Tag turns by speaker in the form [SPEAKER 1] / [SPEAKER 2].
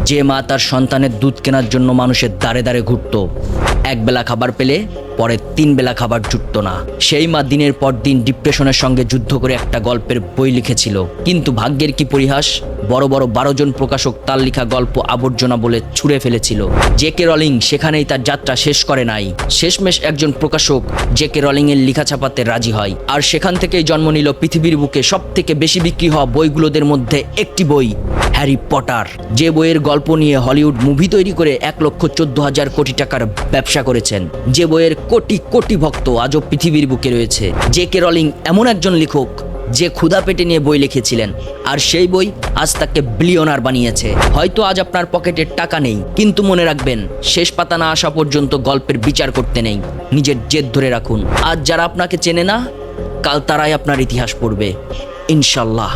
[SPEAKER 1] যে মা তার সন্তানের দুধ কেনার জন্য মানুষের দ্বারে দ্বারে ঘুরত, একবেলা খাবার পেলে পরে 3 বেলা খাবার জুটত না। সেই মা দিনের পর দিন ডিপ্রেশনের সঙ্গে যুদ্ধ করে একটা গল্পের বই লিখেছিল। কিন্তু ভাগ্যের কি পরিহাস, বড় বড় 12 জন প্রকাশক তার লেখা গল্প আবর্জনা বলে ছুঁড়ে ফেলেছিল। জেকে রলিং সেখানেই তার যাত্রা শেষ করে নাই। শেষমেশ একজন প্রকাশক জেকে রলিং এর লেখা ছাপাতে রাজি হয়, আর সেখান থেকেই জন্ম নিল পৃথিবীর বুকে সবথেকে বেশি বিক্রি হওয়া বইগুলোদের মধ্যে একটি বই, হ্যারি পটার। যে বইয়ের গল্প নিয়ে হলিউড মুভি তৈরি করে 1,14,000 কোটি টাকার ব্যবসা করেছেন। যে বইয়ের কোটি কোটি ভক্ত আজও পৃথিবীর বুকে রয়েছে। জেকে রলিং এমন একজন লেখক যে ক্ষুধা পেটে নিয়ে বই লিখেছিলেন, আর সেই বই আজ তাকে বিলিয়নার বানিয়েছে। হয়তো আজ আপনার পকেটে টাকা নেই, কিন্তু মনে রাখবেন, শেষ পাতা না আসা পর্যন্ত গল্পের বিচার করতে নেই। নিজের জেদ ধরে রাখুন। আজ যারা আপনাকে চেনে না, কাল তারাই আপনার ইতিহাস পড়বে, ইনশাল্লাহ।